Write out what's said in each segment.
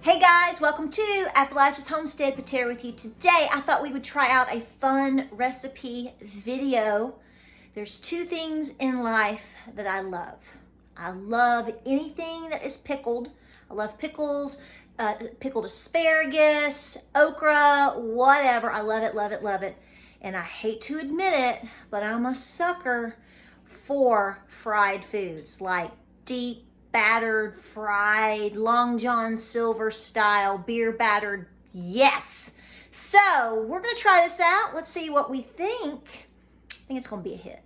Hey guys, welcome to Appalachia's Homestead. Patara with you today. I thought we would try out a fun recipe video. There's two things in life that I love. I love anything that is pickled. I love pickles, pickled asparagus, okra, whatever. I love it, love it, love it. And I hate to admit it, but I'm a sucker for fried foods like deep battered, fried, Long John Silver style, beer battered, yes. So we're gonna try this out. Let's see what we think. I think it's gonna be a hit.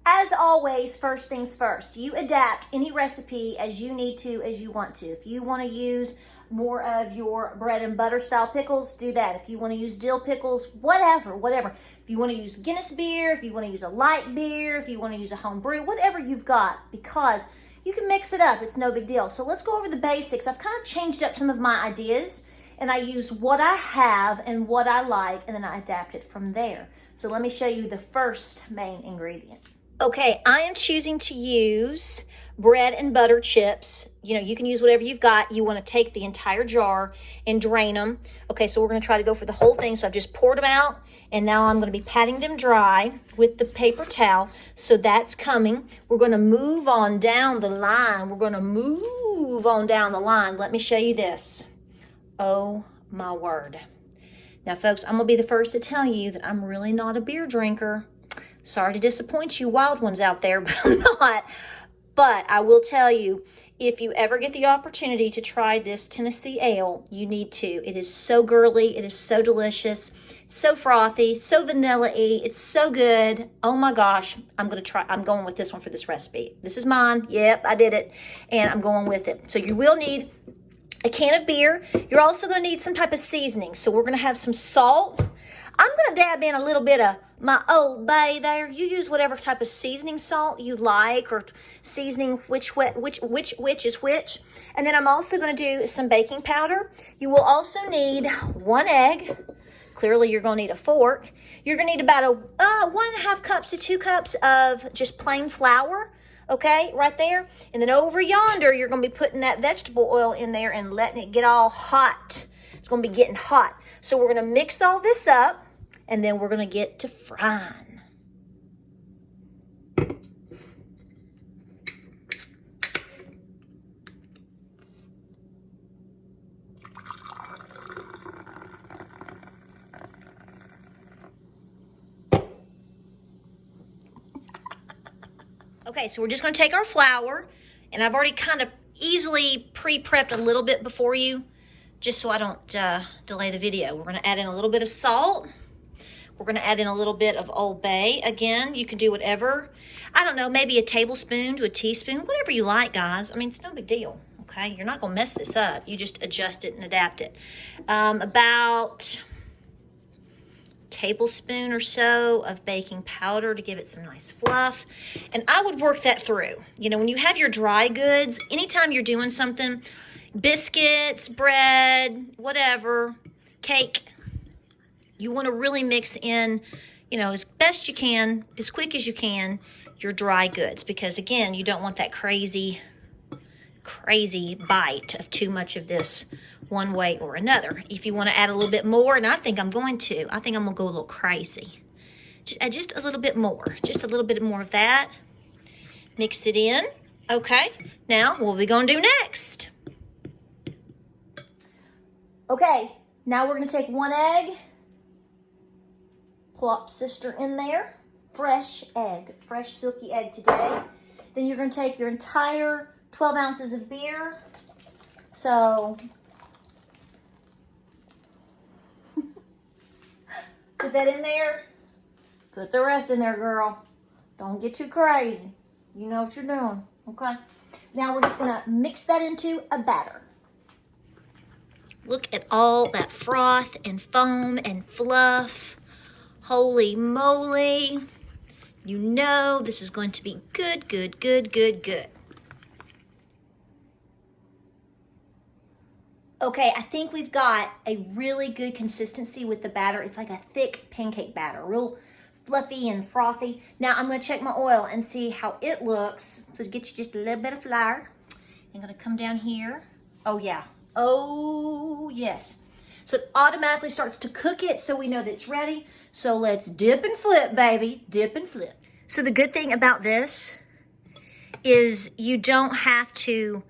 As always, first things first, you adapt any recipe as you need to, as you want to. If you wanna use more of your bread and butter style pickles, do that. If you wanna use dill pickles, whatever. If you wanna use Guinness beer, if you wanna use a light beer, if you wanna use a home brew, whatever you've got, because you can mix it up. It's no big deal. So let's go over the basics. I've kind of changed up some of my ideas, and I use what I have and what I like, and then I adapt it from there. So let me show you the first main ingredient. Okay, I am choosing to use bread and butter chips. You know, you can use whatever you've got. You want to take the entire jar and drain them. Okay, so we're going to try to go for the whole thing. So I've just poured them out, and now I'm going to be patting them dry with the paper towel. So that's coming. We're going to move on down the line. We're going to move on down the line. Let me show you this. Oh, my word. Now, folks, I'm going to be the first to tell you that I'm really not a beer drinker. Sorry to disappoint you wild ones out there, but I'm not. But I will tell you, if you ever get the opportunity to try this Tennessee ale, you need to. It is so girly. It is so delicious, so frothy, so vanilla-y. It's so good. Oh my gosh. I'm going with this one for this recipe. This is mine. Yep, I did it. And I'm going with it. So you will need a can of beer. You're also going to need some type of seasoning. So we're going to have some salt. I'm going to dab in a little bit of my Old Bay there. You use whatever type of seasoning salt you like, or seasoning which is which. And then I'm also going to do some baking powder. You will also need 1 egg. Clearly, you're going to need a fork. You're going to need about 1.5 cups to 2 cups of just plain flour. Okay, right there. And then over yonder, you're going to be putting that vegetable oil in there and letting it get all hot. It's going to be getting hot. So we're going to mix all this up, and then we're going to get to frying. Okay, so we're just going to take our flour, and I've already kind of easily pre-prepped a little bit before you, just so I don't delay the video. We're going to add in a little bit of salt. We're going to add in a little bit of Old Bay. Again, you can do whatever. I don't know, maybe a tablespoon to a teaspoon, whatever you like, guys. I mean, it's no big deal, okay? You're not going to mess this up. You just adjust it and adapt it. About a tablespoon or so of baking powder to give it some nice fluff. And I would work that through. You know, when you have your dry goods, anytime you're doing something, biscuits, bread, whatever, cake, you want to really mix in, you know, as best you can, as quick as you can, your dry goods. Because, again, you don't want that crazy bite of too much of this one way or another. If you want to add a little bit more, and I think I'm going to go a little crazy. Just add just a little bit more. Just a little bit more of that. Mix it in. Okay. Now, what are we going to do next? Okay. Now we're going to take 1 egg. Plop sister in there. Fresh egg. Fresh silky egg today. Then you're going to take your entire 12 ounces of beer. So, put that in there. Put the rest in there, girl. Don't get too crazy. You know what you're doing, okay? Now we're just going to mix that into a batter. Look at all that froth and foam and fluff. Holy moly. You know this is going to be good, good, good, good, good. Okay, I think we've got a really good consistency with the batter. It's like a thick pancake batter, real fluffy and frothy. Now I'm going to check my oil and see how it looks. So to get you just a little bit of flour, I'm going to come down here. Oh yeah, Oh, yes. So it automatically starts to cook it so we know that it's ready. So let's dip and flip, baby. Dip and flip. So the good thing about this is you don't have to,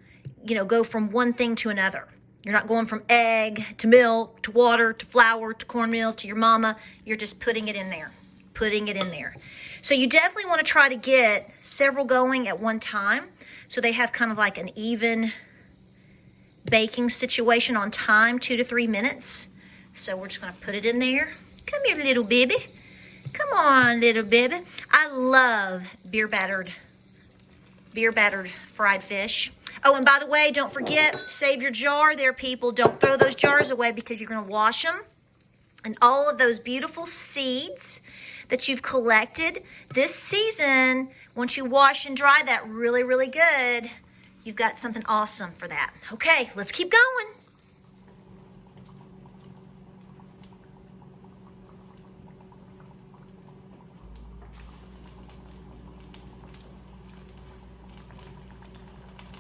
go from one thing to another. You're not going from egg to milk to water to flour to cornmeal to your mama. You're just putting it in there. So you definitely want to try to get several going at one time so they have kind of like an even baking situation on time, 2 to 3 minutes. So we're just going to put it in there. Come here, little baby. Come on, little baby. I love beer battered fried fish. Oh, and by the way, don't forget, save your jar there, people. Don't throw those jars away because you're going to wash them. And all of those beautiful seeds that you've collected this season, once you wash and dry that really, really good, you've got something awesome for that. Okay, let's keep going.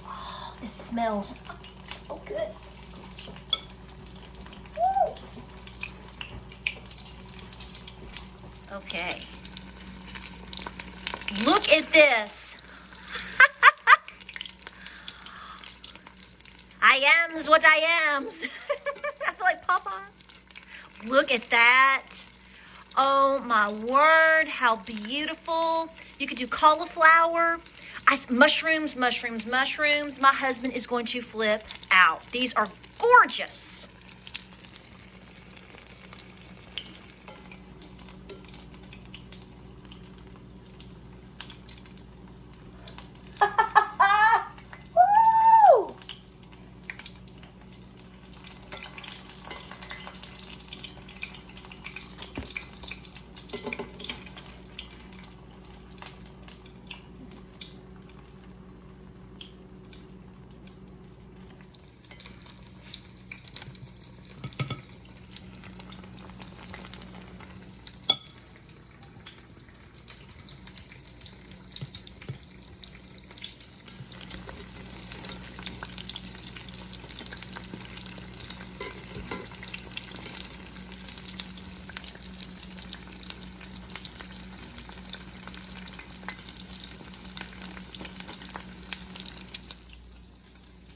Oh, this smells so good. Woo. Okay. Look at this. I am's what I am's. I feel like Popeye. Look at that. Oh my word, how beautiful. You could do cauliflower. Mushrooms. My husband is going to flip out. These are gorgeous.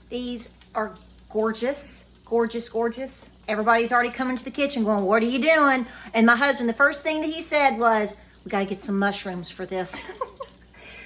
These are gorgeous, gorgeous, gorgeous. Everybody's already coming to the kitchen going, what are you doing? And my husband, the first thing that he said was, we got to get some mushrooms for this.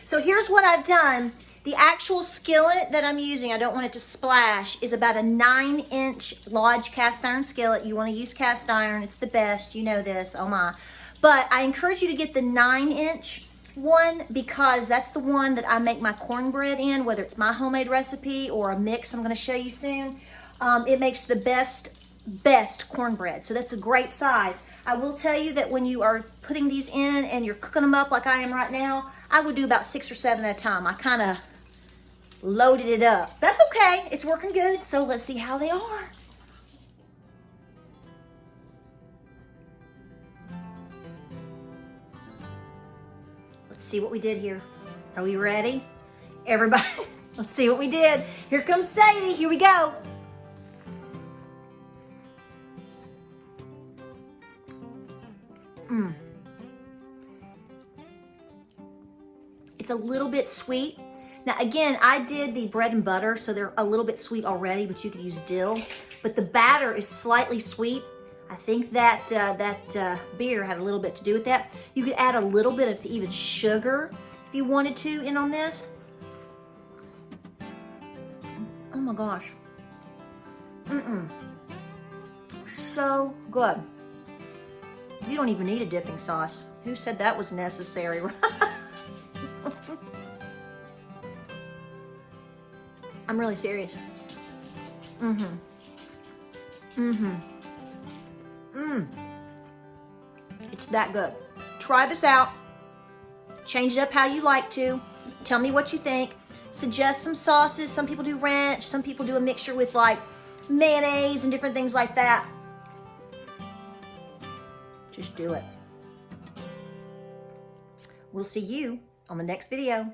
So here's what I've done. The actual skillet that I'm using, I don't want it to splash, is about a 9-inch Lodge cast iron skillet. You want to use cast iron. It's the best. You know this. Oh my. But I encourage you to get the 9-inch one because that's the one that I make my cornbread in, whether it's my homemade recipe or a mix I'm going to show you soon. It makes the best cornbread. So that's a great size. I will tell you that when you are putting these in and you're cooking them up like I am right now, I would do about 6 or 7 at a time. I kind of loaded it up. That's okay. It's working good. So let's see how they are. Let's see what we did here. Are we ready? Everybody, let's see what we did. Here comes Sadie. Here we go. It's a little bit sweet. Now again, I did the bread and butter, so they're a little bit sweet already, but you could use dill. But the batter is slightly sweet. I think that beer had a little bit to do with that. You could add a little bit of even sugar if you wanted to in on this. Oh my gosh. So good. You don't even need a dipping sauce. Who said that was necessary? I'm really serious. It's that good. Try this out. Change it up how you like to. Tell me what you think. Suggest some sauces. Some people do ranch. Some people do a mixture with like mayonnaise and different things like that. Just do it. We'll see you on the next video.